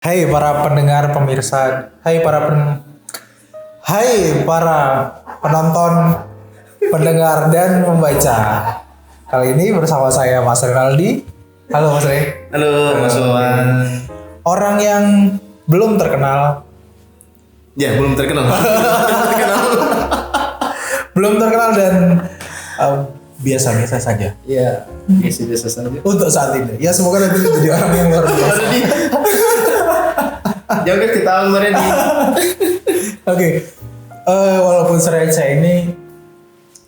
Hai para pendengar, pemirsa, hai para penonton, pendengar dan membaca. Kali ini bersama saya Mas Renaldi. Halo Mas Re. Halo Mas Wawan. Orang yang belum terkenal, Ya belum terkenal. belum terkenal dan biasa-biasa saja Iya, biasa saja. untuk saat ini. Ya semoga nanti jadi orang yang luar biasa. Jangan kita kemarin di. Oke, walaupun saya ini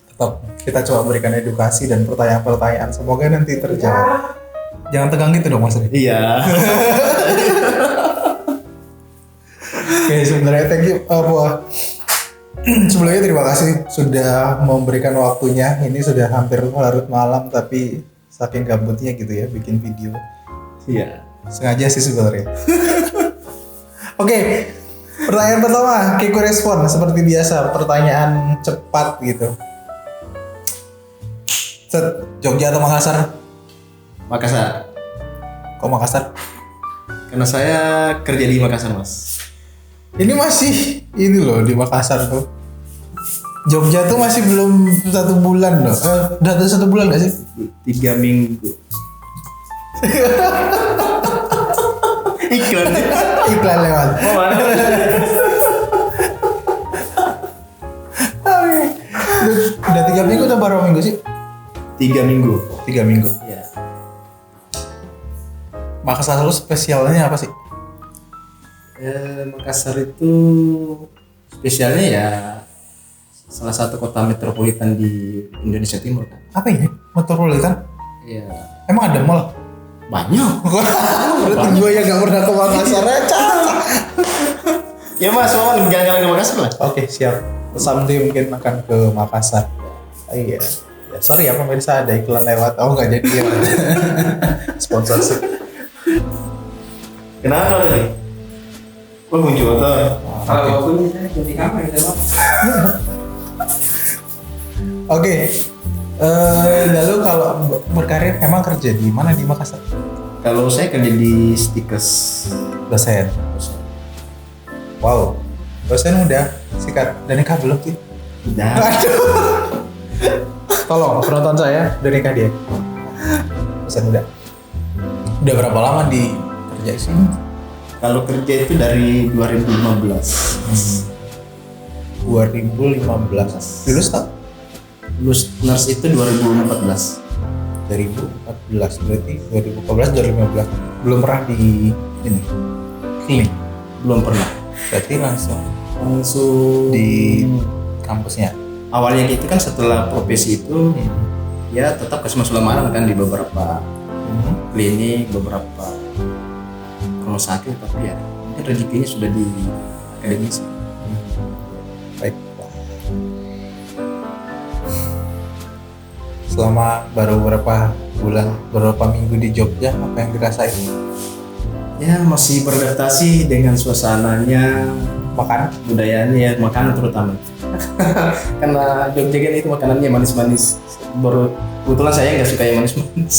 tetap kita coba berikan edukasi dan pertanyaan-pertanyaan. Semoga nanti terjawab. Jangan tegang gitu dong Mas. Iya. Oke, sebenarnya thank you. Sebelumnya terima kasih sudah memberikan waktunya. Ini sudah hampir larut malam tapi saking gabutnya gitu ya bikin video. Iya. Sengaja sih sebenarnya. Oke, pertanyaan pertama, Keiko respon seperti biasa, pertanyaan cepat gitu. Set, Jogja atau Makassar? Makassar. Kok Makassar? Karena saya kerja di Makassar, Mas. Ini masih ini loh di Makassar tuh. Jogja tuh masih belum 1 bulan loh. Udah ada 1 bulan gak sih? 3 minggu. Iklan. Iklan lewat. Udah 3 minggu atau berapa minggu sih? 3 minggu. 3 minggu. Ya. Makassar lu spesialnya apa sih? Makassar itu spesialnya ya salah satu kota metropolitan di Indonesia Timur kan. Apa ini? Metropolitan? Iya. Emang ada mall? Banyak. Berarti gue yang gak pernah ke Makassar aja. Ya Mas, Wawan jalan-jalan ke Makassar lah. Oke, siap. Someday mungkin akan ke Makassar. Iya. Ya, sorry ya pemirsa ada iklan lewat. Oh nggak jadi ya. Sponsorship. Kenapa nih? Oh muncul tuh. Kalau waktunya saya jadi kamar gitu Pak. Oke. Lalu kalau berkarir emang kerja di mana di Makassar? Kalau saya kerja di Stikes. Dosen. Wow. Dosen udah sikat dan nikah belum sih? Udah. Aduh. Tolong penonton saya udah nikah dia. Dosen udah. Udah berapa lama di kerja sini? Kalau kerja itu dari 2015. 2015. Lulus tak? Lulus nurse itu 2014. 2014 berarti 2014 2015 belum pernah di ini klinik, Belum pernah. berarti langsung Langsung di kampusnya. awalnya gitu kan setelah profesi itu ya tetap kasih masuk lamaran kan di beberapa klinik, beberapa rumah sakit, tapi ya mungkin rezekinya sudah di akademisi. Baik. Selama baru beberapa minggu di Jogja, apa yang dirasain? Ya masih beradaptasi dengan suasananya, Makan? budayanya, makanan terutama. Karena Jogja kan itu makanannya manis-manis. Baru kebetulan saya nggak suka yang manis-manis.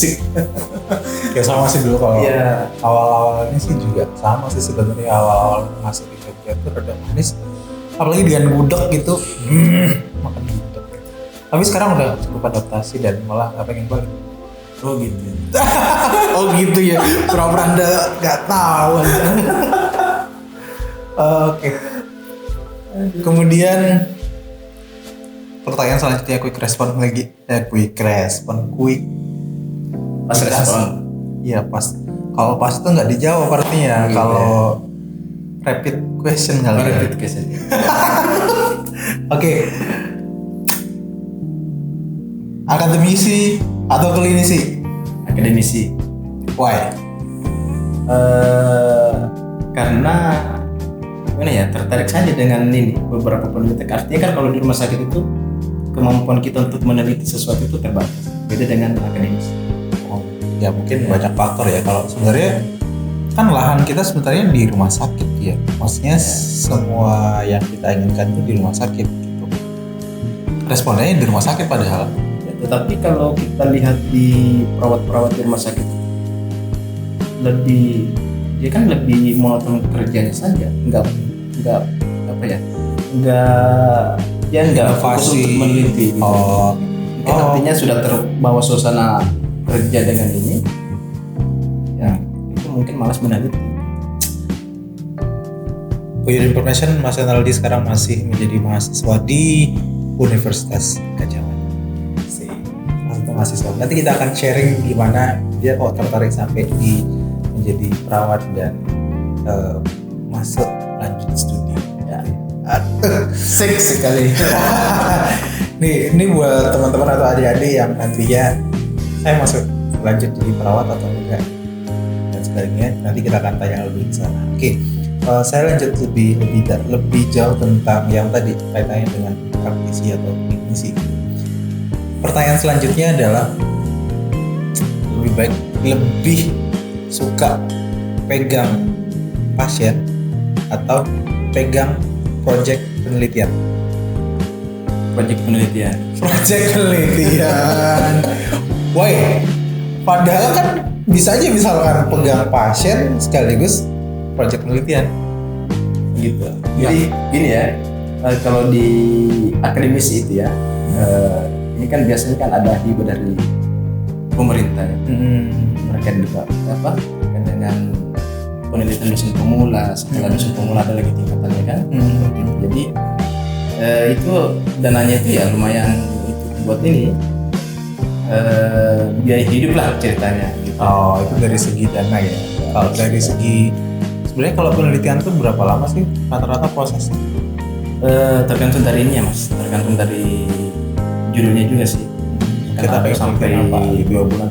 Ya sama sih dulu kalau Iya. awal-awalnya sih juga sama sih sebenarnya awal-awal masuk di Jogja itu rada manis, apalagi dengan gudeg gitu. Makan gudeg. Tapi sekarang udah cukup adaptasi dan malah nggak pengen balik. Oh gitu. Oh gitu ya, pura-pura anda nggak tahu. Oke. Kemudian pertanyaan selanjutnya quick respon lagi. Quick Pas respon. Iya pas. Kalau pas itu nggak dijawab artinya. Iya. Kalau rapid question kali. ya. Rapid question. Oke. Akademisi atau klinisi? Akademisi. Why? Karena gimana ya, tertarik saja dengan ini beberapa penelitian. Artinya kan kalau di rumah sakit itu kemampuan kita untuk meneliti sesuatu itu terbatas. Beda dengan akademisi. Oh, ya mungkin banyak faktor ya. Kalau sebenarnya kan lahan kita sebenarnya di rumah sakit ya. Maksudnya semua yang kita inginkan itu di rumah sakit gitu. Responnya di rumah sakit padahal. Ya, tetapi kalau kita lihat di perawat-perawat di rumah sakit lebih dia kan lebih monoton kerjanya saja, nggak apa ya, nggak fokus Inovasi. untuk meneliti gitu. Oh. Mungkin artinya sudah terbawa suasana kerja dengan ini, ya itu mungkin malas meneliti. For your information, Mas Renaldi sekarang masih menjadi mahasiswa di Universitas Gadjah Mada. Untuk mahasiswa. Nanti kita akan sharing gimana dia kok tertarik sampai di menjadi perawat dan masuk lanjut studi. Ya. Seks sekali. Ini buat teman-teman atau adik-adik yang nantinya saya masuk lanjut jadi perawat atau enggak dan sebagainya, nanti kita akan tanya lebih ke sana. Oke, saya lanjut lebih jauh tentang yang tadi kaitannya dengan praktisi atau teknisi. Pertanyaan selanjutnya adalah lebih suka pegang pasien atau pegang proyek penelitian? Proyek penelitian. Why? Padahal kan bisa aja misalkan pegang pasien sekaligus proyek penelitian gitu. Jadi gini ya, kalau di akademis itu ya, ini kan biasanya kan ada hibah dari pemerintah ya. Mereka juga kan dengan penelitian dosen pemula, setelah dosen pemula ada lagi tingkatannya kan. Jadi itu dananya itu ya lumayan buat ini biaya hidup lah ceritanya gitu. Oh, itu dari segi dana ya. Kalau dari segi sebenarnya kalau penelitian tuh berapa lama sih rata-rata prosesnya? Tergantung dari ini ya mas, tergantung dari judulnya juga sih. Kita Kadang sampai apa? 2 bulan.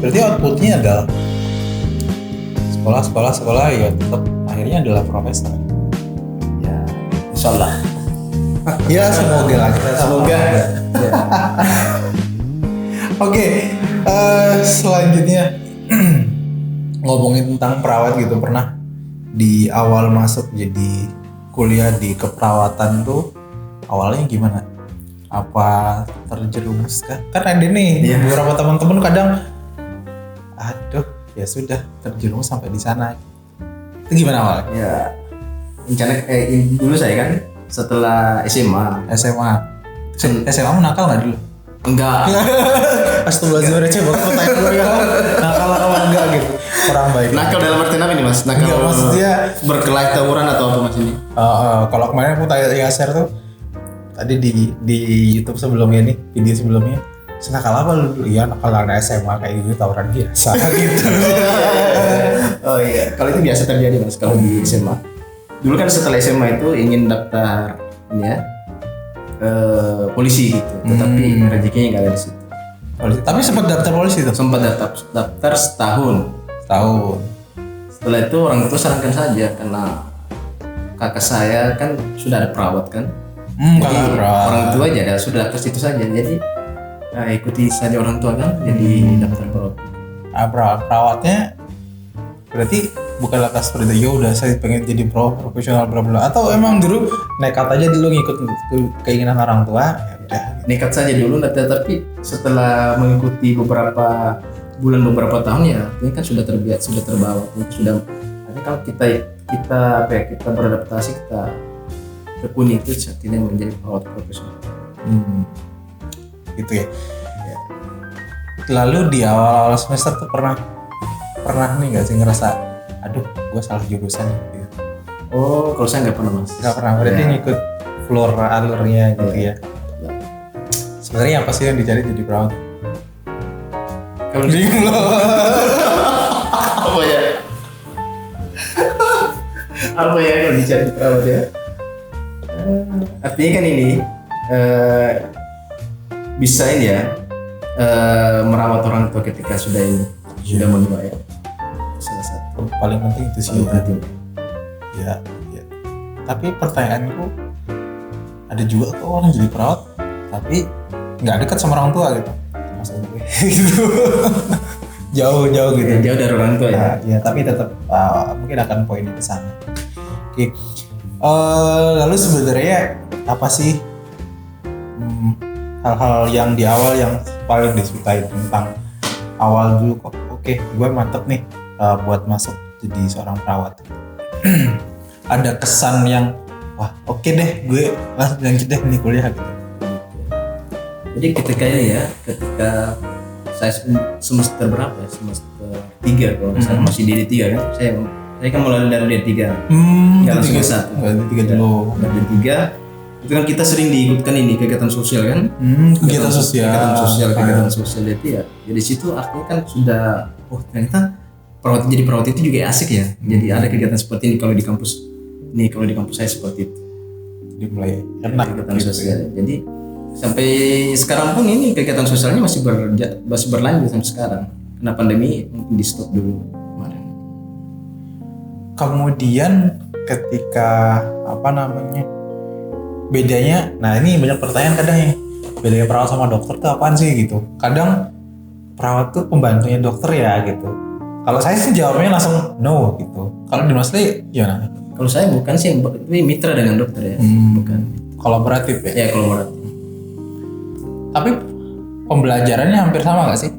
Berarti outputnya adalah sekolah ya tetap akhirnya adalah profesor. Ya, insyaallah. Ya semoga lah kita Semoga. Ya. Oke, selanjutnya ngomongin tentang perawat gitu, pernah di awal masuk jadi kuliah di keperawatan tuh awalnya gimana? Apa terjerumus kah? Kan ada nih beberapa teman-teman kadang, aduh ya sudah terjerumus sampai di sana. Itu gimana awalnya? Ya, rencana dulu saya kan setelah SMA. SMA mau nakal nggak dulu? Enggak. Astagfirullahaladzim, coba pertanyaan gue ya. Nakal apa enggak gitu? Kurang baik. Nakal dalam artian apa ini mas? Nakal Enggak, maksudnya berkelahi tawuran atau apa mas ini? kalau kemarin aku tanya share tuh tadi di YouTube sebelumnya nih, video sebelumnya, senakal apa lu dulu? Iya nakal anak SMA kayak gitu, tawuran biasa gitu. Oh iya, kalau itu biasa terjadi mas kalau di SMA. Dulu kan setelah SMA itu ingin daftar ini ya polisi gitu, tetapi rezekinya nggak ada di situ. Tapi sempat daftar polisi tuh? Sempat daftar setahun. Setelah itu orang tua sarankan saja karena kakak saya kan sudah ada perawat kan. Jadi orang tua aja sudah daftar situ saja. Jadi ikuti saja orang tua kan. Jadi daftar perawat. Perawatnya berarti bukan atas perintah ya udah saya pengen jadi profesional bla atau emang dulu nekat aja dulu ngikut keinginan orang tua ya udah nekat saja dulu, tapi setelah mengikuti beberapa bulan beberapa tahun ya ini kan sudah terbiasa, sudah terbawa, sudah ini kalau kita beradaptasi, kita tekuni itu setidaknya menjadi perawat profesional. Gitu ya. Lalu di awal semester tuh pernah nih nggak sih ngerasa aduh gue salah jurusan gitu? Oh kalau saya nggak pernah mas. Nggak pernah, berarti ngikut floor alurnya gitu ya. Sebenarnya apa sih yang dicari jadi perawat? Kalau bingung apa ya? Apa ya yang dicari perawat ya? Artinya kan ini bisa ini ya merawat orang tua ketika sudah menua ya. Salah satu Paling penting itu sih. Ya. Tapi pertanyaanku, ada juga kok orang jadi perawat tapi nggak dekat sama orang tua gitu. Maksudnya gitu. jauh gitu. Jauh dari orang tua ya. Ya, tapi tetap mungkin akan poin ke sana. Oke. Lalu sebenarnya apa sih hal-hal yang di awal yang paling disukai tentang awal dulu kok? Oke, gue mantep nih buat masuk jadi seorang perawat? Ada kesan yang wah oke deh gue lanjut deh nih kuliah gitu. Jadi ketika saya semester berapa ya? Semester 3 kalau saya masih D3 kan. Saya kan mulai dari D3. Enggak langsung S1. D3 dulu. Dari D3 itu kan kita sering diikutkan ini kegiatan sosial kan. Kegiatan sosial. Kegiatan sosial itu ya. Jadi situ artinya kan sudah ternyata perawat itu juga asik ya. Jadi ada kegiatan seperti ini kalau di kampus. Kalau di kampus saya seperti itu. Jadi mulai enak kegiatan sosial. Jadi sampai sekarang pun ini kegiatan sosialnya masih berlanjut sampai sekarang. Karena pandemi mungkin di stop dulu kemarin. Kemudian ketika bedanya, nah ini banyak pertanyaan kadang ya, bedanya perawat sama dokter tuh apaan sih gitu. Kadang perawat tuh pembantunya dokter ya gitu. Kalau saya sih jawabnya langsung no gitu. Kalau di Mas Li gimana? Kalau saya bukan sih, tapi mitra dengan dokter ya. Bukan. Kolaboratif ya? Ya kolaboratif. Tapi pembelajarannya hampir sama nggak sih?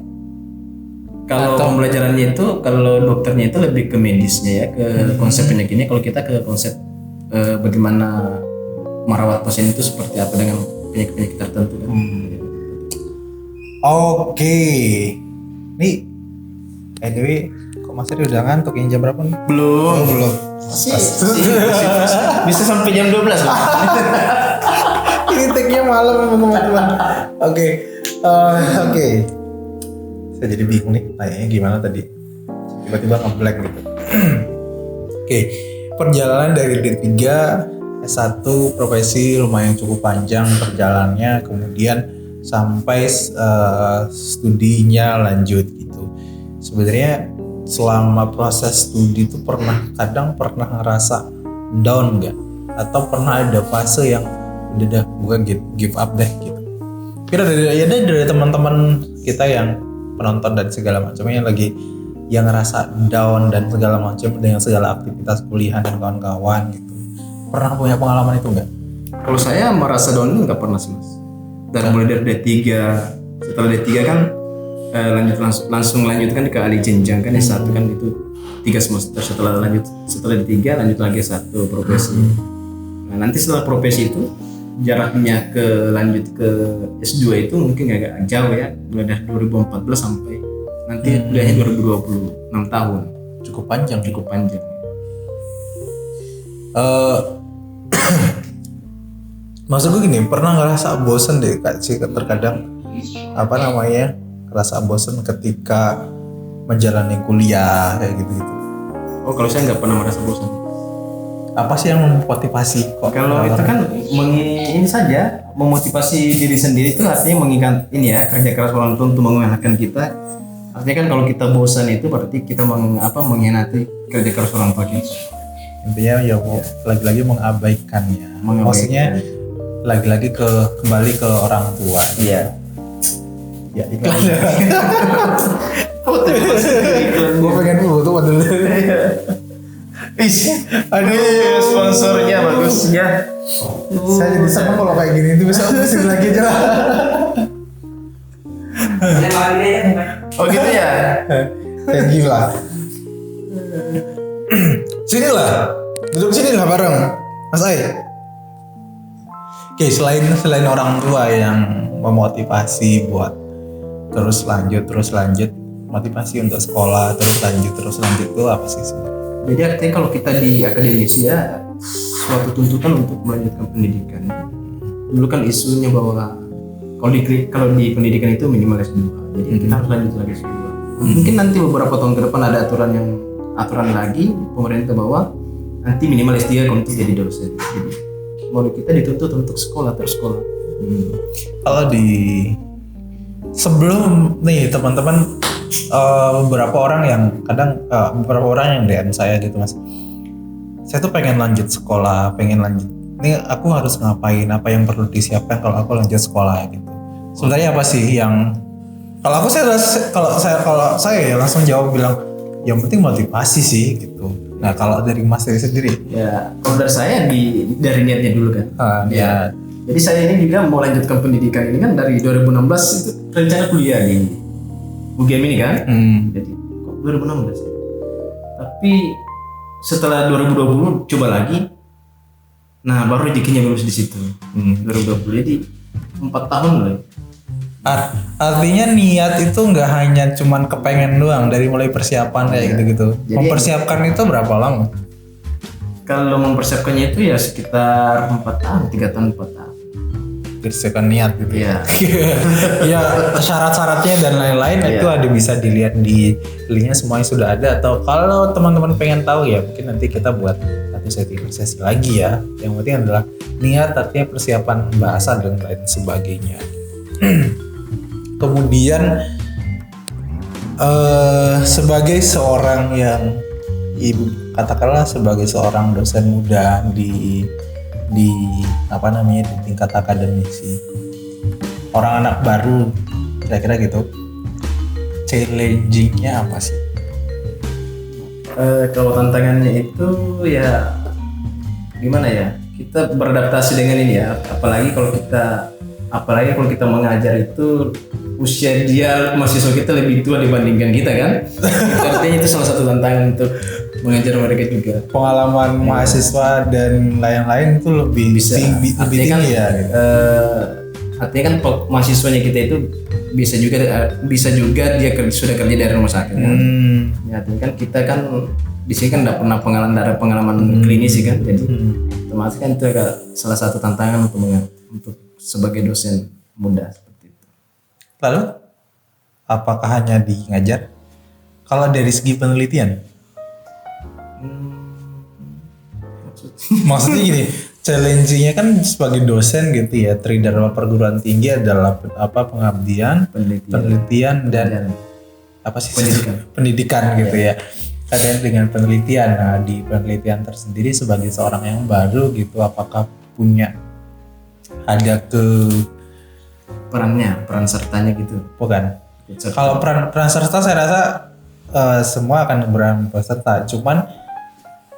Kalau pembelajarannya itu, kalau dokternya itu lebih ke medisnya ya, ke konsep penyakitnya. Kalau kita ke konsep bagaimana merawat pasien itu seperti apa dengan penyakit-penyakit tertentu kan. Oke. Nih, anyway, kok Mas Ri udah ngantuk? Ini jam berapa nih? Belum. Bisa sampai jam 12 lah. Ini take-nya malam teman-teman. Oke. Saya jadi bingung nih, tanyanya gimana tadi? Tiba-tiba nge-blank gitu. Oke. Perjalanan dari D3 S1 profesi lumayan cukup panjang perjalanannya, kemudian sampai studinya lanjut gitu. Sebenarnya selama proses studi itu kadang pernah ngerasa down nggak? Atau pernah ada fase yang udah gue give up deh gitu? Kira dari teman-teman kita yang penonton dan segala macamnya yang ngerasa down dan segala macam dengan segala aktivitas kuliah dan kawan-kawan gitu. Pernah punya pengalaman itu nggak? Kalau saya merasa down itu nggak pernah sih Mas. Dan mulai dari D3, setelah D3 kan langsung lanjutkan ke alih jenjang kan S1 kan itu 3 semester. Setelah D3 lanjut lagi S1 profesi. Nah nanti setelah profesi itu jaraknya lanjut ke S2 itu mungkin agak jauh ya, mulai dari 2014 sampai nanti kuliahnya 2020, 6 tahun. Cukup panjang. Maksud gue gini, pernah ngerasa bosen deh Kak sih terkadang ngerasa bosen ketika menjalani kuliah kayak gitu. Oh kalau saya nggak pernah merasa bosan. Apa sih yang memotivasi kok? Kalau itu kan ini saja memotivasi diri sendiri itu artinya mengingat ini ya, kerja keras orang tua untuk mengenakan kita. Artinya kan kalau kita bosan itu berarti kita mengkhianati kerja keras orang tua kita. Intinya ya lagi-lagi mengabaikannya. Maksudnya lagi-lagi kembali ke orang tua. Iya. Ya iklan. Gue pengen tuh dulu. Aduh, sponsornya bagusnya. Saya jadi seneng kalau kayak gini itu bisa usin lagi aja lah. Oh gitu ya. Thank you lah. Sini lah, duduk sini lah bareng Mas Ai. Oke, selain orang tua yang memotivasi buat terus lanjut, motivasi untuk sekolah terus lanjut itu apa sih sebenarnya? Jadi artinya kalau kita di akademisia suatu tuntutan untuk melanjutkan pendidikan. Dulu kan isunya bahwa kalau di pendidikan itu minimal S2. Jadi kita harus lanjut lagi S2. Mungkin nanti beberapa tahun ke depan ada aturan lagi pemerintah bahwa nanti minimal S3 untuk jadi dosen. Jadi mau kita dituntut untuk terus sekolah. Kalau sebelum nih teman-teman beberapa orang yang DM saya gitu Mas, saya tuh pengen lanjut sekolah, ini aku harus ngapain, apa yang perlu disiapkan kalau aku lanjut sekolah gitu. Sebenarnya apa sih yang kalau saya ya langsung jawab bilang yang penting motivasi sih gitu. Nah kalau dari Mas sendiri? Ya kalau dari saya dari niatnya dulu kan. Ya. Jadi saya ini juga mau lanjutkan pendidikan ini kan dari 2016 itu rencana kuliah di UGM ini kan. Jadi kok 2016? Tapi setelah 2020 coba lagi, nah baru rezekinya lulus di situ. 2020 jadi 4 tahun loh. Artinya niat itu nggak hanya cuman kepengen doang dari mulai persiapan kayak gitu-gitu. Jadi- Mempersiapkan itu berapa lama? Kalau mempersiapkannya itu ya sekitar 4 tahun, 3 tahun 4 tahun. Persiapkan niat gitu. Iya. Ya syarat-syaratnya dan lain-lain Iya. itu ada bisa dilihat di linknya, semuanya sudah ada. Atau kalau teman-teman pengen tahu ya mungkin nanti kita buat satu sesi lagi ya. Yang penting adalah niat, artinya persiapan bahasa dan lain sebagainya. Kemudian sebagai seorang yang katakanlah sebagai seorang dosen muda di apa namanya di tingkat akademisi, orang anak baru kira-kira gitu, challengingnya apa sih? Kalau tantangannya itu ya gimana ya, kita beradaptasi dengan ini ya, apalagi kalau kita mengajar itu usia dia mahasiswa kita lebih tua dibandingkan kita kan. Itu artinya itu salah satu tantangan untuk mengajar mereka juga. Pengalaman mahasiswa dan lain-lain itu lebih lebih artinya kan, tinggi ya gitu. Artinya kan mahasiswanya kita itu bisa juga dia sudah kerja dari rumah sakit kan. Ya, artinya kan kita kan di sini kan tidak pernah pengalaman klinis sih kan, jadi otomatis kan itu agak salah satu tantangan untuk sebagai dosen muda seperti itu. Lalu apakah hanya di ngajar? Kalau dari segi penelitian? Maksudnya gini, challenge-nya kan sebagai dosen gitu ya, tridharma perguruan tinggi adalah apa, pengabdian, penelitian dan apa sih, pendidikan gitu ya. Kadang dengan penelitian. Nah, di penelitian tersendiri sebagai seorang yang baru gitu, apakah punya ada peran sertanya gitu? Bukan. Kalau peran serta saya rasa semua akan berperan serta, cuman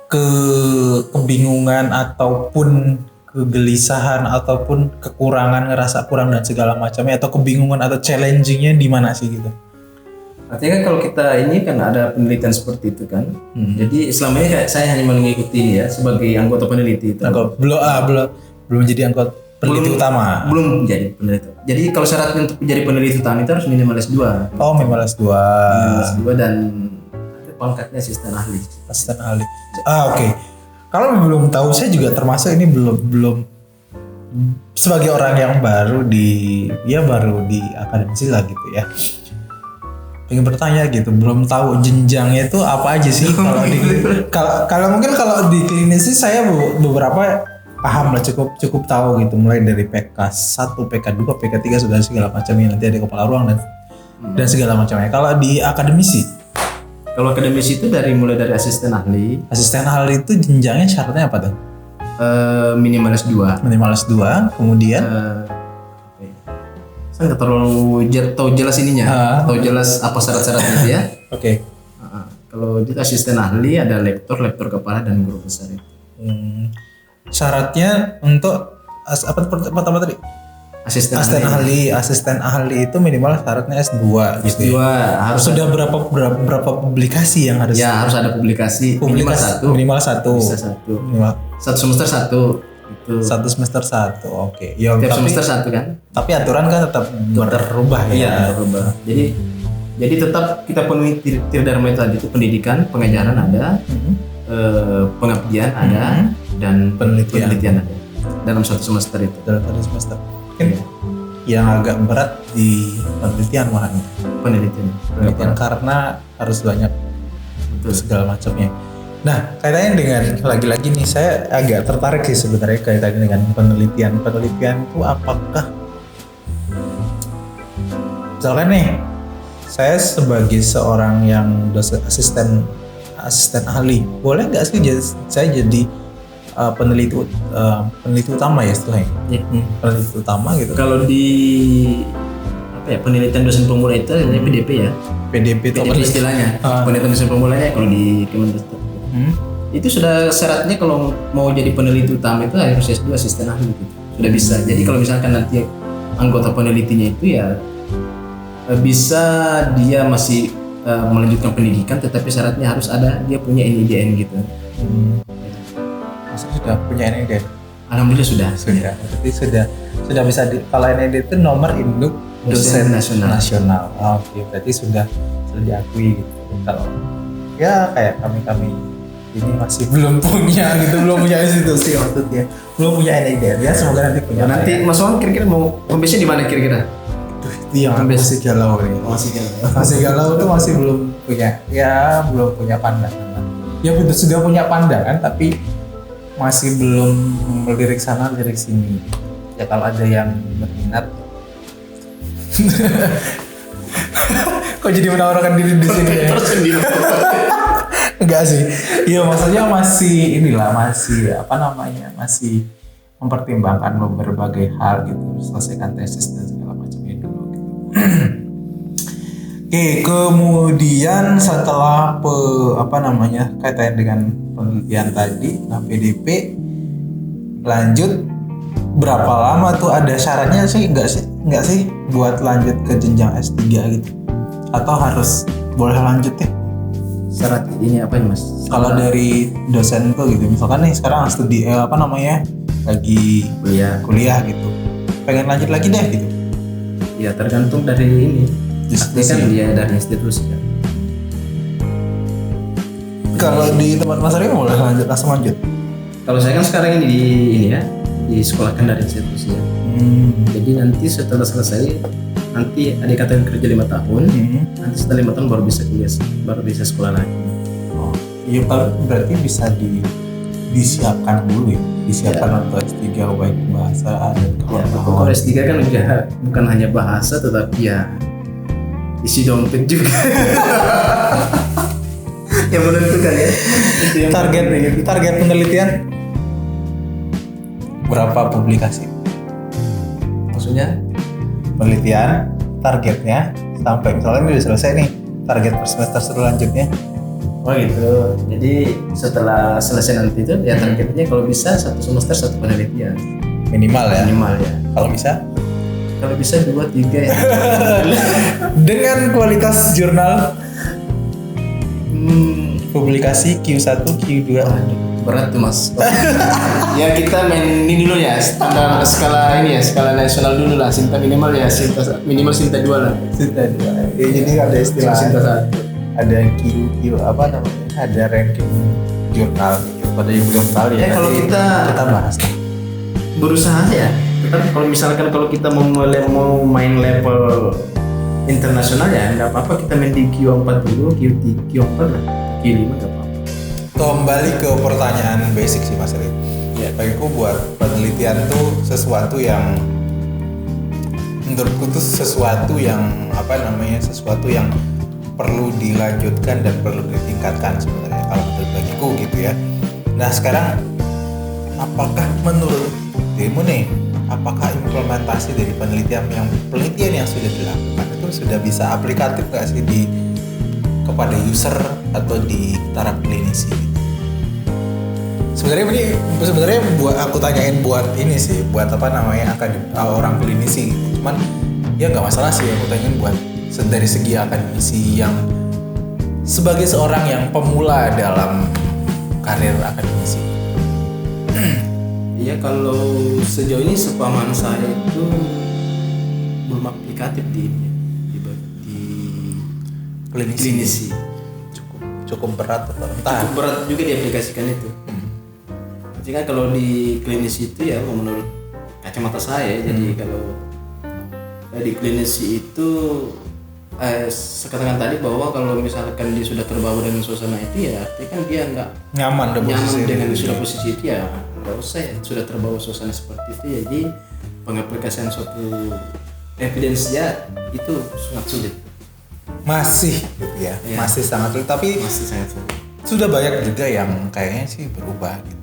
kebingungan ataupun kegelisahan ataupun kekurangan, ngerasa kurang dan segala macamnya, atau kebingungan atau challengingnya di mana sih gitu? Artinya kan kalau kita ini kan ada penelitian seperti itu kan, jadi selama ini saya hanya mengikuti ya sebagai anggota peneliti itu. Belum jadi anggota peneliti utama. Belum jadi peneliti. Jadi kalau syarat untuk menjadi peneliti utama itu harus minimal S2. Oh, minimal S2. S2 dan pangkatnya asisten ahli. Asisten ahli. Oke. Kalau belum tahu, saya juga termasuk ini belum sebagai orang yang baru di akademisi lah gitu ya. Pengen bertanya gitu, belum tahu jenjangnya itu apa aja sih kalau di mungkin kalau di klinis sih saya beberapa paham lah, cukup tahu gitu, mulai dari PK 1, PK 2, PK 3 sudah segala macamnya, nanti ada kepala ruang dan segala macamnya. Kalau di akademisi? Kalau akademisi itu mulai dari asisten ahli. Asisten ahli itu jenjangnya syaratnya apa tuh? Minimal S2. Minimal S2, kemudian saya nggak terlalu tahu jelas ininya, tahu jelas apa syarat-syaratnya itu ya. Oke. Kalau di asisten ahli ada lektor kepala dan guru besar itu. Syaratnya untuk apa tadi? Asisten ahli itu minimal syaratnya S2 gitu. S2 harus sudah berapa publikasi yang harus? Ya, harus ada publikasi. Minimal satu. Bisa satu. Minimal. Satu semester satu. Itu. Satu semester satu. Oke. Ya, tiap semester satu kan. Tapi aturan kan tetap berubah ya. Iya, berubah. Jadi tetap kita penuhi tridharma itu tadi, itu pendidikan, pengajaran ada, pengabdian ada, dan penelitian ada dalam satu semester itu. Dalam satu semester. Mungkin yang agak berat di penelitian makanya. Penelitian karena harus banyak segala macamnya. Nah, kaitannya dengan lagi-lagi nih, saya agak tertarik sih sebenarnya kaitannya dengan penelitian. Penelitian itu apakah, misalkan nih, saya sebagai seorang yang asisten ahli, boleh nggak sih saya jadi peneliti utama ya istilahnya? Peneliti utama gitu. Kalau di penelitian dosen pemula itu namanya PDP ya. PDP itu istilahnya. Penelitian dosen pemulanya kalau di Kemendikbud. Itu sudah syaratnya kalau mau jadi peneliti utama itu harus S2 asisten ahli gitu. Sudah bisa. Jadi kalau misalkan nanti anggota penelitinya itu ya bisa dia masih melanjutkan pendidikan, tetapi syaratnya harus ada dia punya NIDN gitu. Maksudnya sudah punya NID? Alhamdulillah sudah. Berarti sudah bisa kalau NID itu nomor induk dosen nasional. Oke, berarti sudah diakui gitu. Kalau ya kayak kami ini masih belum punya gitu, belum punya institusi maksudnya, belum punya NID. Ya semoga nanti punya. Nanti Mas Wan kira-kira mau home-base-nya di mana kira-kira? Itu yang masih galau nih. Masih galau tuh masih belum punya pandangan. Ya betul sudah punya pandangan tapi masih belum melirik sana lirik sini. Ya kalau ada yang berminat. Kok jadi menawarkan diri di sini ya? Enggak sih. Iya maksudnya masih masih mempertimbangkan berbagai hal gitu, selesaikan tesis dan segala macamnya dulu gitu. Oke, kemudian setelah kaitannya dengan penelitian tadi, PDP lanjut berapa lama tuh, ada syaratnya sih enggak sih buat lanjut ke jenjang S3 gitu? Atau harus boleh lanjut ya? Syarat ini apa ya Mas? Kalau dari dosen tuh gitu, misalkan nih sekarang studi lagi kuliah gitu, pengen lanjut lagi deh gitu. Ya tergantung dari ini. Institusi. Kan dia dari institusi kan. Kalau di tempat Mas Aryo boleh langsung lanjut. Kalau saya kan sekarang ini disekolahkan dari institusi ya. Jadi nanti setelah selesai, nanti ada katakan kerja 5 tahun, nanti setelah 5 tahun baru bisa kuliah, baru bisa sekolah lagi. Oh, iya berarti bisa disiapkan dulu ya, disiapkan untuk S3 baik bahasa dan kalau S3 kan bukan hanya bahasa tetapi ya isi dompet juga. Yang menentukan ya. Target penelitian berapa publikasi? Maksudnya penelitian targetnya sampai misalnya ini udah selesai nih, target per semester selanjutnya. Oh gitu. Jadi setelah selesai nanti itu ya targetnya kalau bisa 1 semester 1 penelitian. Minimal ya. Kalau bisa 2-3 ya. Dengan kualitas jurnal publikasi Q1, Q2. Berat tuh Mas. Ya kita main ini dulu ya, standar skala nasional dulu lah. Sinta minimal ya, minimal Sinta 2 lah. Sinta 2. Ya, jadi ada istilah Sinta 1. Ada Q ada ranking jurnal gitu. Pada yang belum tahu ya. Kalau kita bahas berusaha ya. Tapi kalau misalkan kita mau main level internasional ya nggak apa-apa, kita main di Q4 dulu, Q4 lah, Q5 nggak apa-apa. Kembali ke pertanyaan basic sih Mas Ri. Ya, bagiku buat penelitian tuh sesuatu yang menurutku tuh sesuatu yang perlu dilanjutkan dan perlu ditingkatkan sebenarnya kalau menurut bagiku gitu ya. Nah sekarang apakah menurut dirimu nih, apakah implementasi dari penelitian yang sudah dilakukan itu sudah bisa aplikatif nggak sih kepada user atau di taraf klinisi? Sebenarnya buat aku tanyain buat ini sih, buat orang klinisi. Cuman ya nggak masalah sih, aku tanyain buat dari segi akademisi yang sebagai seorang yang pemula dalam karir akademisi. Iya, kalau sejauh ini sepahaman saya itu belum aplikatif di klinisi. Cukup berat atau cukup berat juga diaplikasikan itu. Jadi kan kalau di klinisi itu ya menurut kacamata saya, jadi kalau di klinisi itu sekatakan tadi bahwa kalau misalkan dia sudah terbawa dengan suasana itu ya artinya kan dia nggak nyaman dengan sudah posisi itu ya nggak usah ya, sudah terbawa suasana seperti itu. Jadi pengaplikasian suatu evidence ya itu sangat sulit. Masih gitu ya. Masih sangat sulit, tapi masih sangat sulit. Sudah banyak juga yang kayaknya sih berubah gitu.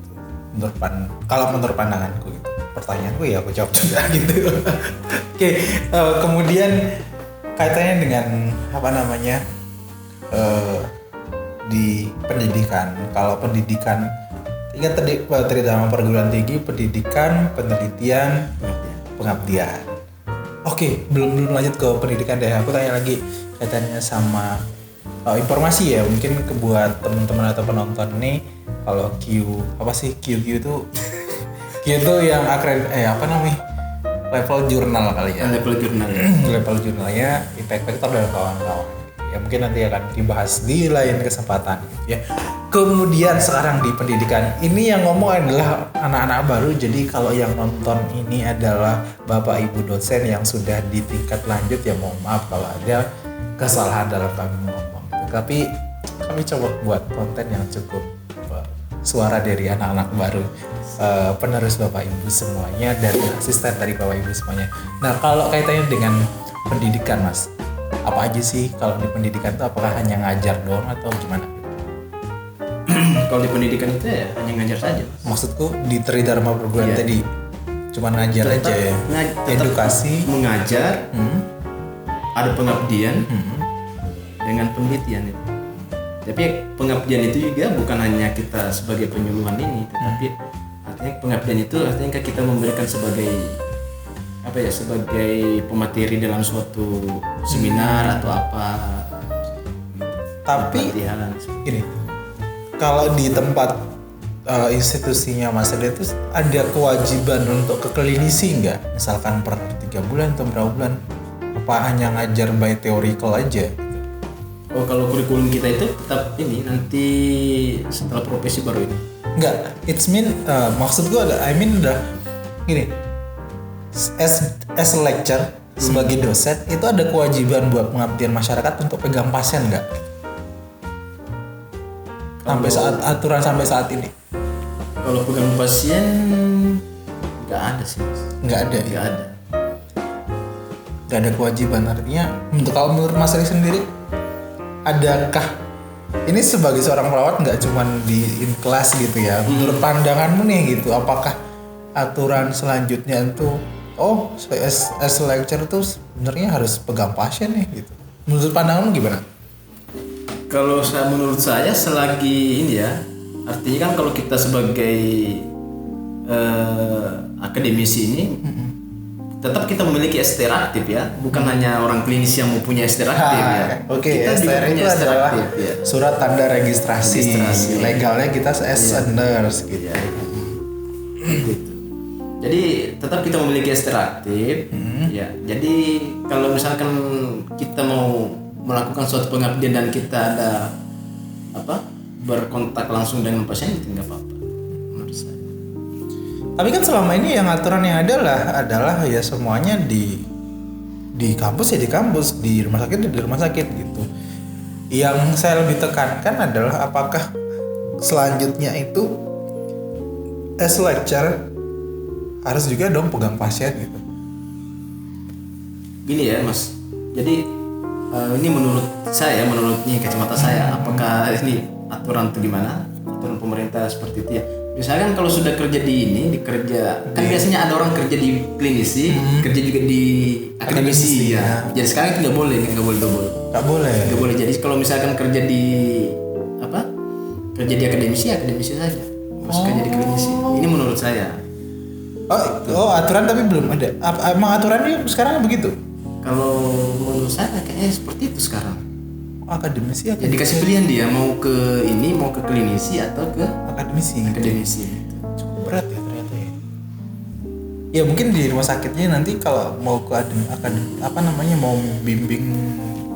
Kalau menurut pandanganku gitu. Pertanyaanku ya aku jawab juga gitu. Oke, kemudian kaitannya dengan di pendidikan. Kalau pendidikan ingat tadi terutama perguruan tinggi, pendidikan, penelitian, pengabdian. Oke, belum lanjut ke pendidikan deh. Aku tanya lagi kaitannya sama informasi ya mungkin buat teman-teman atau penonton nih, kalau QQ itu Q itu yang apa namanya, level jurnal kali ya. Level jurnal ya. Level jurnalnya Impact Factor dan kawan-kawan. Ya mungkin nanti akan dibahas di lain kesempatan gitu ya. Kemudian sekarang di pendidikan ini yang ngomong adalah anak-anak baru. Jadi kalau yang nonton ini adalah Bapak Ibu dosen yang sudah di tingkat lanjut, ya mohon maaf kalau ada kesalahan dalam kami ngomong. Tapi kami coba buat konten yang cukup suara dari anak-anak baru, penerus Bapak Ibu semuanya dan asisten dari Bapak Ibu semuanya. Nah kalau kaitannya dengan pendidikan Mas, apa aja sih kalau di pendidikan itu, apakah hanya ngajar doang atau gimana? Kalau di pendidikan itu ya hanya ngajar saja. Maksudku di Tridharma perguruan tadi cuma ngajar aja ya, edukasi, mengajar, ada pengabdian dengan penelitian itu. Tapi pengabdian itu juga bukan hanya kita sebagai penyuluhan ini, tetapi artinya pengabdian itu artinya kita memberikan sebagai sebagai pemateri dalam suatu seminar atau apa. Tapi ini kalau di tempat institusinya Mas Ade itu ada kewajiban untuk ke klinisi nggak? Misalkan per 3 bulan atau berapa bulan? Apa hanya ngajar by theoretical aja? Oh, kalau kurikulum kita itu tetap ini nanti setelah profesi baru ini. Enggak, maksud gue udah gini. As a lecturer sebagai dosen itu ada kewajiban buat pengabdian masyarakat untuk pegang pasien nggak? Aturan sampai saat ini? Kalau pegang pasien nggak ada sih. Nggak ada. Nggak ada kewajiban, artinya kalau menurut Mas Ade sendiri, adakah ini sebagai seorang perawat nggak cuman di kelas gitu ya? Menurut pandanganmu nih gitu, apakah aturan selanjutnya itu as lecturer tuh sebenarnya harus pegang pasien nih gitu? Menurut pandanganmu gimana? Kalau menurut saya selagi ini ya, artinya kan kalau kita sebagai akademisi ini tetap kita memiliki STR aktif ya, bukan hanya orang klinis yang mempunyai STR aktif ya. Oke, kita STR itu adalah aktif, ya. Surat tanda registrasi. Legalnya kita as a nurse gitu. Gitu. Jadi tetap kita memiliki STR aktif ya. Jadi kalau misalkan kita mau melakukan suatu pengabdian dan kita ada berkontak langsung dengan pasien, itu nggak apa-apa menurut saya. Tapi kan selama ini yang aturan yang adalah ya semuanya di kampus ya di kampus, di rumah sakit ya di rumah sakit gitu. Yang saya lebih tekankan adalah apakah selanjutnya itu as lecturer harus juga dong pegang pasien gitu. Gini ya Mas, jadi ini menurut ini kacamata saya, apakah ini aturan itu gimana, aturan pemerintah seperti itu ya. Misalkan kalau sudah kerja kan biasanya ada orang kerja di klinisi, kerja juga di akademisi ya. Jadi sekarang itu nggak boleh double. Nggak boleh. Jadi kalau misalkan kerja di akademisi saja, terus kerja di klinisi. Ini menurut saya. Aturan tapi belum ada. Emang aturannya sekarang begitu? Kalau menurut saya kayaknya seperti itu sekarang. Akademisi. Jadi dikasih pilihan dia mau ke klinisi atau ke akademisi. Cukup berat ya ternyata ya. Ya mungkin di rumah sakitnya nanti kalau mau ke mau bimbing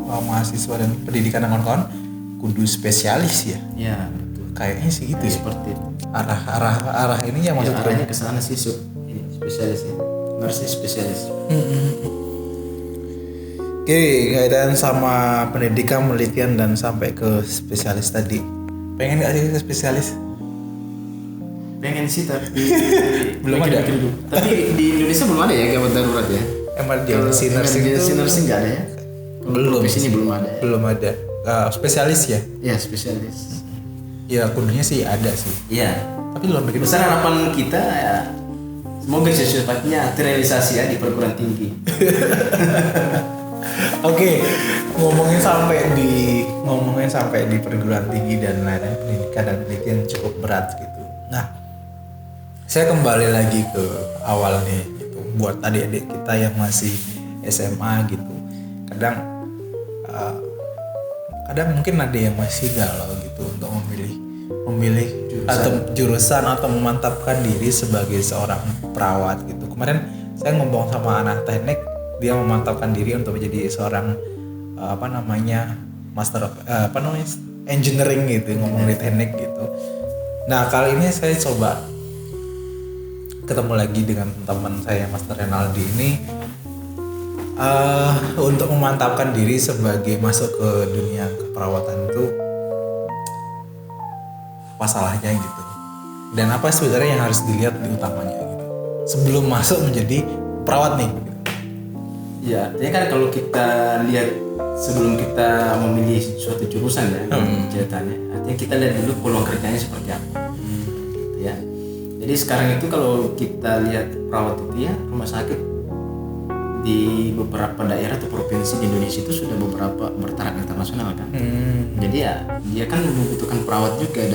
mahasiswa dan pendidikan kawan-kawan kudu spesialis ya. Ya betul. Kayaknya sih gitu ya. Seperti itu. Arah ini yang maksud arahnya ke sana sih spesialis ya. Nurse spesialis. Oke, kaitan sama pendidikan, penelitian dan sampai ke spesialis tadi. Pengen nggak sih ke spesialis? Pengen sih tapi belum ada. Tapi di Indonesia belum ada ya gawat darurat ya. Emergency nursing nggak ada ya. Belum. Di sini belum ada. Belum ada. Spesialis ya? Ya spesialis. Ya kudunya sih ada sih. Iya. Tapi belum begitu. Besar harapan kita ya, semoga secepatnya terrealisasi ya di perguruan tinggi. Oke, ngomongin sampai di perguruan tinggi dan lain-lain, pendidikan dan penelitian cukup berat gitu. Nah, saya kembali lagi ke awalnya gitu. Buat adik-adik kita yang masih SMA gitu, kadang mungkin ada yang masih galau gitu untuk memilih jurusan atau memantapkan diri sebagai seorang perawat gitu. Kemarin saya ngomong sama anak teknik, dia memantapkan diri untuk menjadi seorang master engineering gitu, ngomong di teknik gitu. Nah kali ini saya coba ketemu lagi dengan teman saya Master Renaldi ini untuk memantapkan diri sebagai masuk ke dunia keperawatan itu apa salahnya gitu, dan apa sebenarnya yang harus dilihat di utamanya gitu sebelum masuk menjadi perawat nih gitu. Ya, artinya kan kalau kita lihat sebelum kita memilih suatu jurusan ya, ceritanya, artinya kita lihat dulu peluang kerjanya seperti apa, gitu ya. Jadi sekarang itu kalau kita lihat perawat itu ya, rumah sakit di beberapa daerah atau provinsi di Indonesia itu sudah beberapa bertaraf internasional kan. Jadi ya dia kan membutuhkan perawat juga,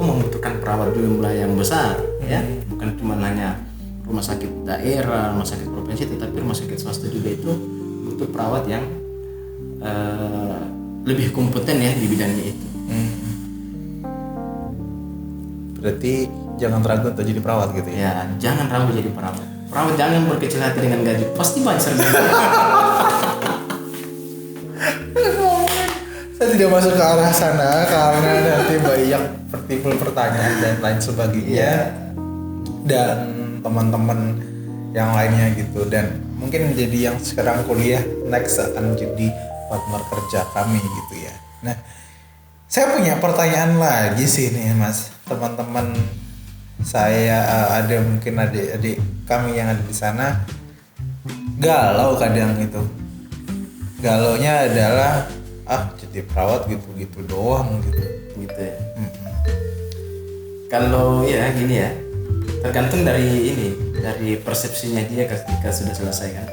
membutuhkan perawat jumlah yang besar ya, bukan cuma hanya rumah sakit daerah, rumah sakit provinsi, tetapi rumah sakit swasta juga itu butuh perawat yang lebih kompeten ya di bidangnya itu. Berarti jangan ragu untuk jadi perawat gitu ya? Ya, jangan ragu jadi perawat. Perawat jangan berkecil hati dengan gaji, pasti banyak serba. Saya tidak masuk ke arah sana karena nanti banyak timbul pertanyaan dan lain sebagainya, dan teman-teman yang lainnya gitu, dan mungkin jadi yang sekarang kuliah next akan jadi partner kerja kami gitu ya. Nah, saya punya pertanyaan lagi sih nih Mas, teman-teman saya ada mungkin adik-adik kami yang ada di sana galau kadang gitu. Galaunya adalah jadi perawat gitu-gitu doang gitu ya. Kalau ya gini ya, tergantung dari persepsinya dia ketika sudah selesai kan.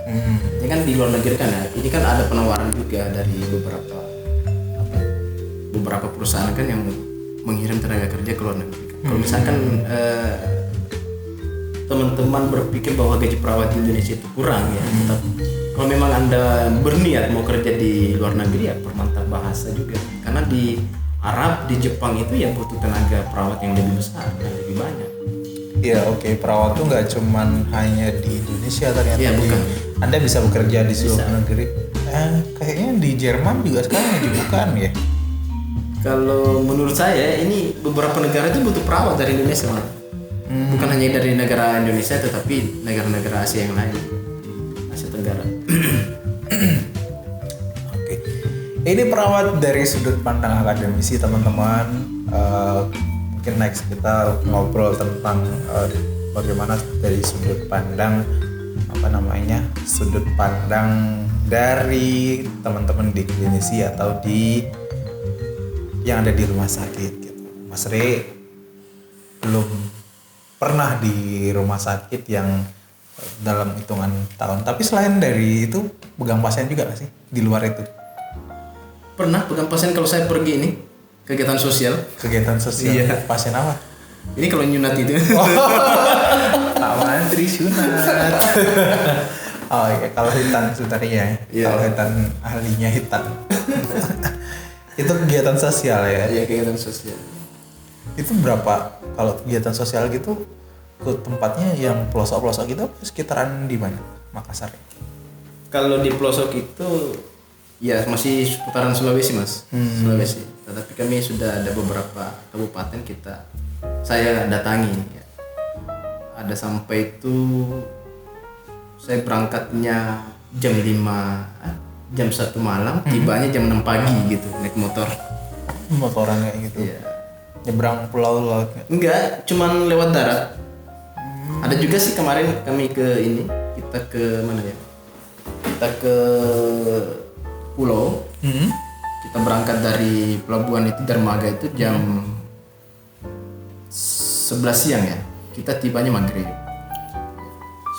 Ini kan di luar negeri kan ya, ini kan ada penawaran juga dari beberapa perusahaan kan yang mengirim tenaga kerja ke luar negeri. Kalau misalkan teman-teman berpikir bahwa gaji perawat di Indonesia itu kurang ya, tetapi kalau memang Anda berniat mau kerja di luar negeri ya permantap bahasa juga, karena di Arab, di Jepang itu ya butuh tenaga perawat yang lebih besar dan lebih banyak. Iya, oke. Perawat tuh nggak cuman hanya di Indonesia ternyata. Iya, bukan. Anda bisa bekerja di seluruh negeri. Kayaknya di Jerman juga sekarang dibukaan ya. Kalau menurut saya ini beberapa negara itu butuh perawat dari Indonesia, bukan hanya dari negara Indonesia, tetapi negara-negara Asia yang lain, Asia Tenggara. Oke. Ini perawat dari sudut pandang akademisi teman-teman. Mungkin next kita ngobrol tentang bagaimana dari sudut pandang sudut pandang dari teman-teman di klinisi atau di yang ada di rumah sakit gitu. Mas Re belum pernah di rumah sakit yang dalam hitungan tahun, tapi selain dari itu pegang pasien juga gak sih di luar itu? Pernah pegang pasien kalau saya pergi ini kegiatan sosial. Iya. Pasien apa? Ini kalau nyunat itu. Pak Mantri sunat. Oh iya, kalau Hitan Sutaria ya. Kalau Hitan ahlinya Hitan. Itu kegiatan sosial ya? Iya, kegiatan sosial. Itu berapa kalau kegiatan sosial gitu ke tempatnya yang pelosok-pelosok gitu, sekitaran di mana? Makassar. Kalau di pelosok itu ya masih seputaran Sulawesi Mas. Sulawesi. Tetapi kami sudah ada beberapa kabupaten saya datangi ya. Ada sampai itu saya berangkatnya jam 5 jam 1 malam, tibanya jam 6 pagi gitu, naik motoran kayak gitu. Iya. Nyebrang pulau laut. Enggak, cuman lewat darat. Ada juga sih kemarin kami kita ke mana ya? Kita ke pulau. Kita berangkat dari pelabuhan itu Dermaga itu jam 11 siang ya. Kita tibanya maghrib.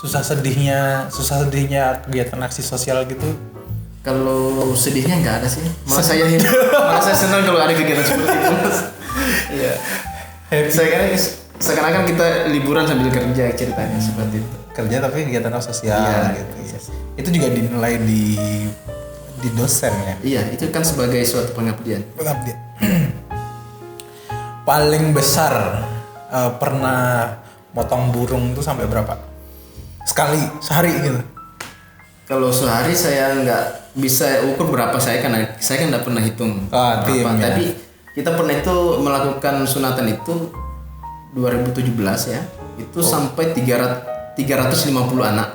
Susah sedihnya kegiatan aksi sosial gitu. Kalau sedihnya nggak ada sih. Malah saya senang kalau ada kegiatan seperti itu. Iya. Seakan-akan kita liburan sambil kerja ceritanya seperti itu. Kerja tapi kegiatan sosial gitu ya. Itu juga dinilai di dosen ya. Iya, itu kan sebagai suatu pengabdian. Pengabdian. Paling besar pernah motong burung tuh sampai berapa? Sekali, sehari gitu. Kalau sehari saya nggak bisa ukur berapa, saya kan nggak pernah hitung Tim, berapa. ya. Tapi kita pernah itu melakukan sunatan itu 2017 ya, itu sampai 350 anak.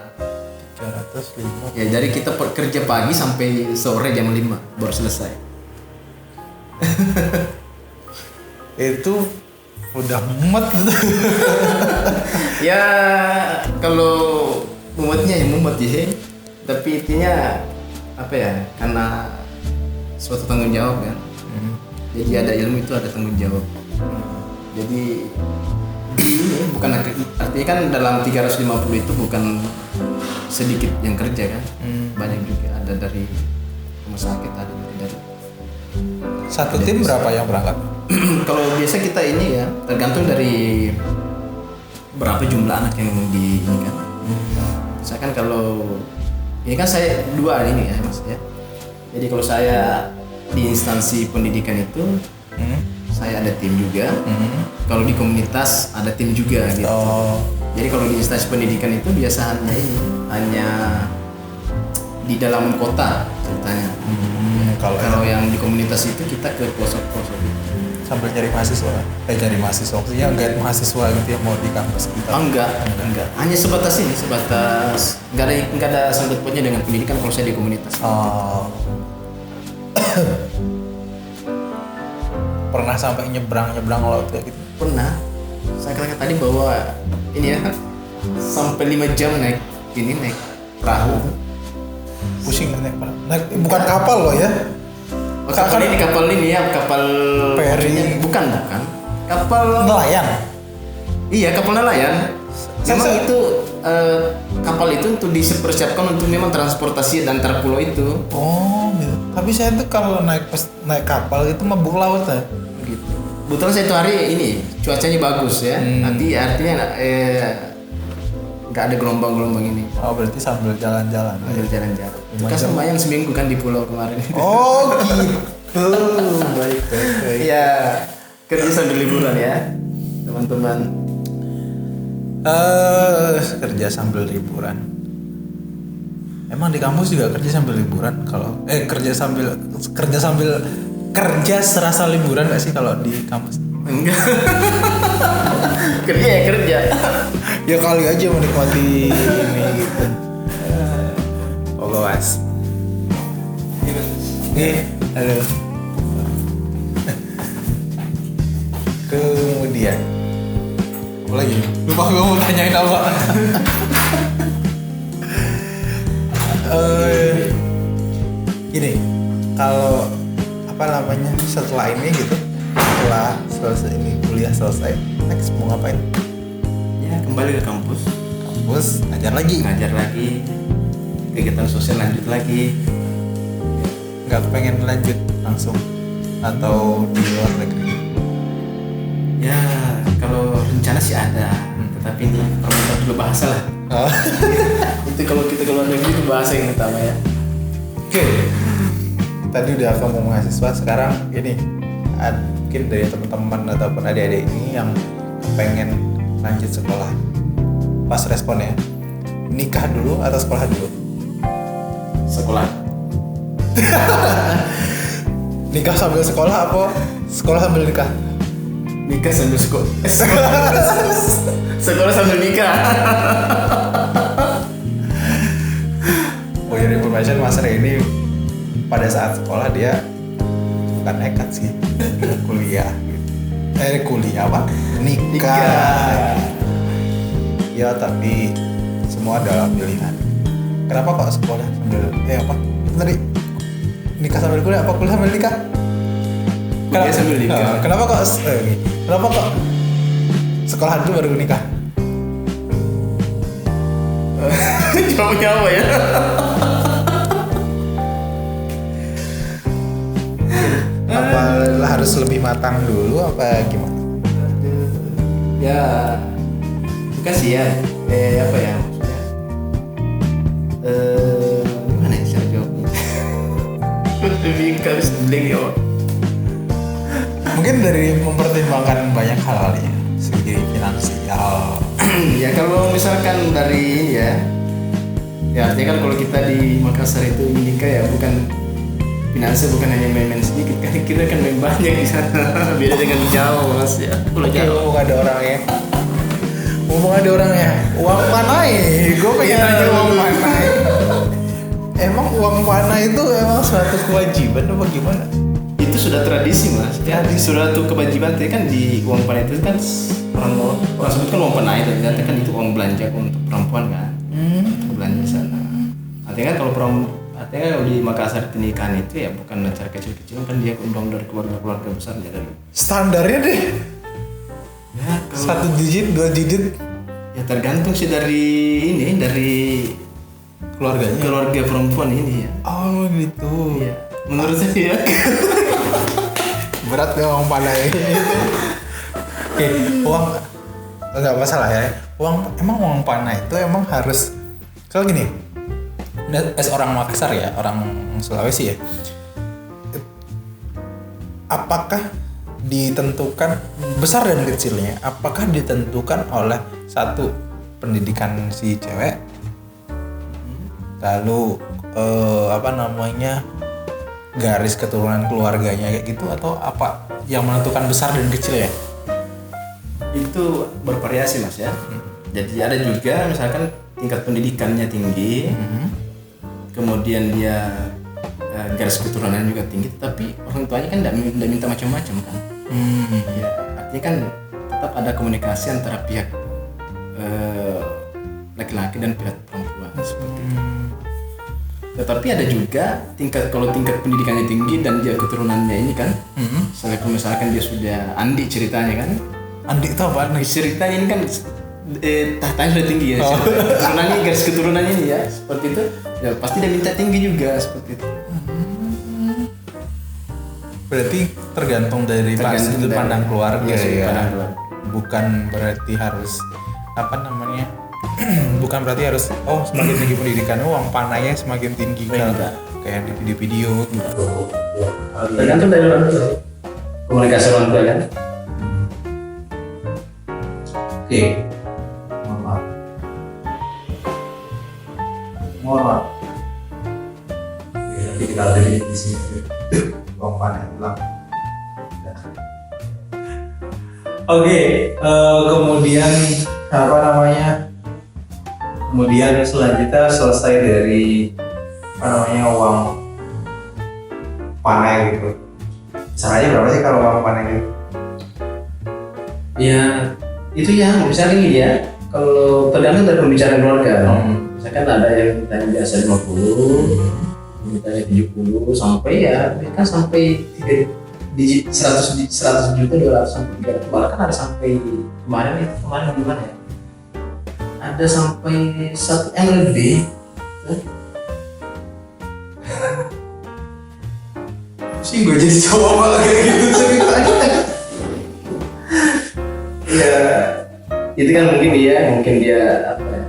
350. Ya, jadi kita kerja pagi sampai sore jam 5 baru selesai. Itu udah mumet gitu. Ya kalau mumetnya ya mumet ya, tapi intinya apa ya, karena suatu tanggung jawab kan. Jadi ada ilmu itu ada tanggung jawab. Jadi ini bukan artinya kan dalam 350 itu bukan sedikit yang kerja kan. Banyak juga ada dari rumah sakit, ada juga dari Satu tim berapa yang berangkat? kalau biasa kita ini ya tergantung dari berapa jumlah anak yang di ini kan. Saya kan kalau ini kan saya dua ini ya mas ya. Jadi kalau saya di instansi pendidikan itu saya ada tim juga. Kalau di komunitas ada tim juga gitu. Jadi kalau di instansi pendidikan itu biasa hanya di dalam kota ceritanya. Kalau yang di komunitas itu kita ke pelosok-pelosok gitu. Sambil nyari mahasiswa, cari mahasiswa, maksudnya guide mahasiswa gitu yang mau di kampus kita. Enggak. Hanya sebatas nggak ada sangkut pautnya dengan pendidikan kalau saya di komunitas. Pernah sampai nyebrang laut kayak gitu? Pernah. Saya katakan tadi bahwa ini ya sampai 5 jam naik perahu. Pusing naik bukan kapal loh ya? Kapal ini ya kapal Feri. bukan kapal Nelayan. Iya, kapal nelayan. Memang itu kapal itu untuk dipersiapkan untuk memang transportasi antar pulau itu. Oh gitu. Tapi saya tuh kalau naik kapal itu mabuk laut ya. Gitu. Kebetulan saya itu hari ini cuacanya bagus ya. Nanti artinya nggak ada gelombang-gelombang ini. Oh berarti sambil jalan-jalan. Jalan-jalan. Itu kan lumayan seminggu kan di pulau kemarin. Oh gitu. Baik. Iya, kerja sambil liburan ya, teman-teman. Kerja sambil liburan. Emang di kampus juga kerja sambil liburan? Kalau kerja serasa liburan nggak sih kalau di kampus? Enggak. kerja. Ya kali aja menikmati ini gitu. Mas. Aduh. Kemudian apa lagi? Lupa gue mau tanyain apa. Gini, kalau apa namanya setelah ini gitu, setelah selesai ini kuliah selesai, next mau ngapain? Ya kembali ke kampus ngajar lagi, kegiatan sosial lanjut lagi. Nggak pengen lanjut langsung atau di luar negeri? Ya kalau rencana sih ada, tetapi ini permintaan dulu bahasa lah. Itu kalau kita keluar negeri itu bahasa yang utama ya. Oke. Tadi udah kamu mahasiswa, sekarang ini mungkin dari teman-teman ataupun adik-adik ini yang pengen lanjut sekolah. Pas responnya, nikah dulu atau sekolah dulu? Sekolah. Nikah sambil sekolah apa sekolah sambil nikah? Nikah sambil sekolah. Sekolah sambil nikah. For your information, Mas Rey ini pada saat sekolah dia bukan nekat sih, kuliah gitu. Kuliah apa? Nikah. Ya tapi semua dalam pilihan. Kenapa kok sekolah sambil apa? Tadi nikah sambil kuliah apa kuliah sambil nikah? Kuliah sambil nikah. Kenapa kok sekolah dulu baru nikah? Jawabnya apa ya? Apa harus lebih matang dulu apa gimana? Ya bukan sih ya. Apa ya? Gimana ya cara jawabnya? lebih habis blank ya. Mungkin dari mempertimbangkan banyak hal kali ya, segi finansial. Ya kalau misalkan dari ini ya artinya kan kalau kita di Makassar itu menikah ya bukan finansial, bukan hanya main-main sedikit kan, kita kan main banyak di sana. Beda dengan Jawa Mas ya. Kalau Jawa Mumpung ada orangnya. Mumpung ada orangnya. Uang panai. Gue pengen nanya uang panai. Emang uang panai itu emang suatu kewajiban apa gimana? itu sudah tradisi Mas. Ya di suatu kewajiban kan di uang panai itu kan orang sebut kan uang panai, ternyata kan itu uang belanja untuk perempuan kan. Untuk belanja di sana. Artinya kan artinya kalau di Makassar pernikahan itu ya bukan acara kecil-kecilan kan, dia undang dari keluarga besar ya dari. Standarnya deh. Ya, kalau 1 digit, 2 digit. ya tergantung sih dari keluarga perempuan ini ya. Oh gitu. Iya. Menurut saya Berat ya uang panai. Oke, uang nggak masalah ya. Emang uang panai itu emang harus. Soal gini, orang Makassar ya, orang Sulawesi ya. Apakah ditentukan besar dan kecilnya? Apakah ditentukan oleh satu pendidikan si cewek, lalu garis keturunan keluarganya kayak gitu, atau apa yang menentukan besar dan kecil ya? itu bervariasi Mas ya. Jadi ada juga misalkan tingkat pendidikannya tinggi, kemudian dia garis keturunan juga tinggi, tapi orang tuanya kan tidak minta macam-macam kan. Ya, artinya kan tetap ada komunikasi antara pihak laki-laki dan pihak perempuan seperti itu. Tetapi ada juga kalau tingkat pendidikannya tinggi dan dia keturunannya ini kan, misalkan dia sudah Andi ceritanya kan. Andi itu apa nih? Ceritanya ini kan tahtanya sudah tinggi ya. Keturunannya, garis keturunannya ini ya seperti itu. Ya pasti dia minta tinggi juga seperti itu. Berarti tergantung dari sudut pandang keluarga ya. Pandang keluarga. Bukan berarti harus bukan berarti harus semakin tinggi pendidikan uang panainya semakin tinggi kan, kayak di video-video gitu. Tergantung dari orang tua. Komunikasi orang tua kan. Oke. Mohon maaf. Nanti kita ada di sini. Uang panai hilang. Oke, kemudian kemudian selanjutnya selesai dari uang panai gitu. Caranya berapa sih kalau uang panai gitu? Ya itu ya misalnya ini ya, kalau tergantung dari pembicaraan keluarga. Misalkan ada yang minta biasa 50, mintanya 70 sampai ya kan sampai 3 digit 100 juta 200 sampai 300, bahkan ada sampai kemarin gimana ya, ada sampai 1 M lebih. Sih gue jadi cowok malah kayak gitu ceritanya. Ya itu kan mungkin dia apa ya,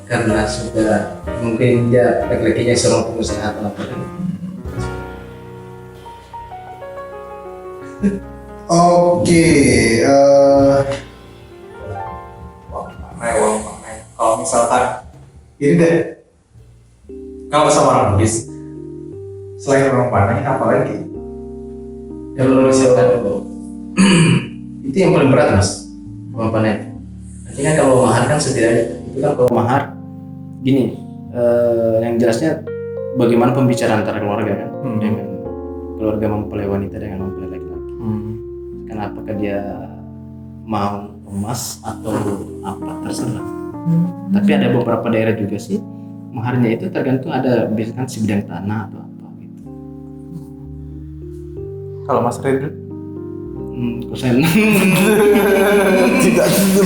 karena sudah mungkin dia laki-lakinya seorang pengusaha atau apa kan. Oke, uang panai. Kalau misalkan ini deh, kalau sama orang Bugis, selain uang panai apa lagi? Kalau misalkan itu yang paling berat Mas, uang panai. Artinya kalau mahar kan setidaknya itu kan, kalau mahar gini, yang jelasnya bagaimana pembicaraan antara keluarga kan, dengan keluarga mempelai wanita dengan mempelai laki-laki. Karena apakah dia mau emas atau apa terserah. Tapi ada beberapa daerah juga sih maharnya itu tergantung, ada biasanya kan sebidang tanah atau apa gitu. Kalau Mas Ridwan? Persen. Tidak tentu.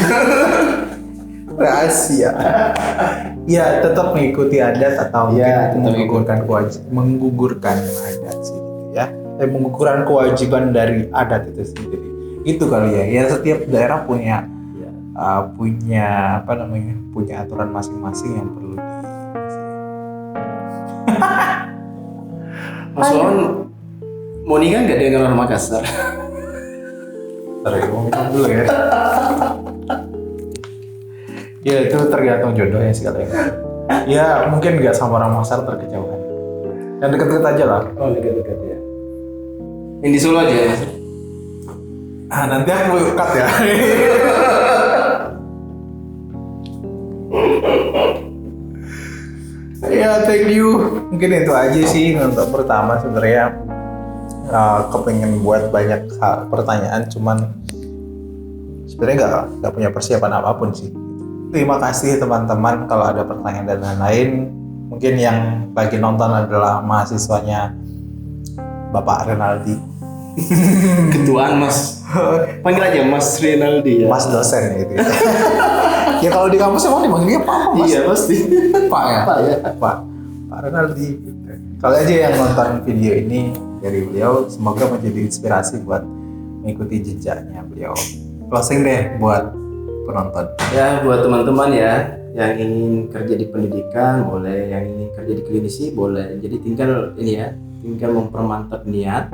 Rahasia. Ya tetap mengikuti adat atau menggugurkan adat sih ya. Menggugurkan kewajiban dari adat itu sendiri. Itu kali ya. Ya setiap daerah punya punya aturan masing-masing yang perlu di. Mas Wawan mau nikah nggak dengan orang Makassar? Ntar ya, mau minum dulu ya. Ya itu tergantung jodohnya sih katanya. Ya mungkin nggak sama orang Makassar terkejauhan. Yang deket-deket aja lah. Oh, dekat-dekat ya. Yang di Solo aja ya, Mas? Ah nanti aku cut ya. Ya thank you. Mungkin itu aja sih untuk pertama sebenarnya. Kepengen buat banyak pertanyaan, cuman sebenarnya nggak punya persiapan apapun sih. Terima kasih teman-teman. Kalau ada pertanyaan dan lain-lain, mungkin yang lagi nonton adalah mahasiswanya Bapak Renaldi. Ketuaan Mas. Panggil aja Mas Renaldi ya. Mas dosen gitu. Ya kalau di kampus emang dipanggilnya Pak Mas. Iya pasti. Pak ya. Pak ya. Pak Renaldi. Gitu. Kalau aja yang nonton video ini dari beliau, semoga menjadi inspirasi buat mengikuti jejaknya beliau. Closing deh buat penonton. Ya buat teman-teman ya yang ingin kerja di pendidikan boleh, yang ingin kerja di klinisi boleh. Jadi tinggal ini ya, tinggal mempermantap niat,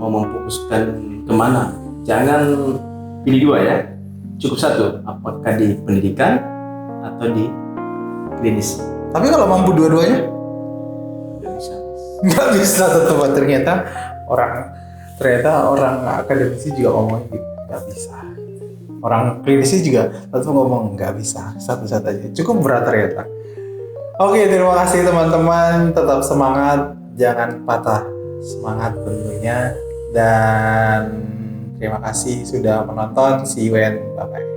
mau memfokuskan kemana. Jangan pilih dua ya, cukup satu, apakah di pendidikan atau di klinis. Tapi kalau mampu dua-duanya? Nggak bisa. Nggak bisa tetap. Ternyata orang akademisi juga ngomong gitu, nggak bisa. Orang klinisi juga tetap ngomong nggak bisa, satu-satu aja. Cukup berat ternyata. Oke, terima kasih teman-teman. Tetap semangat, jangan patah semangat tentunya. Dan terima kasih sudah menonton. See you and bye-bye.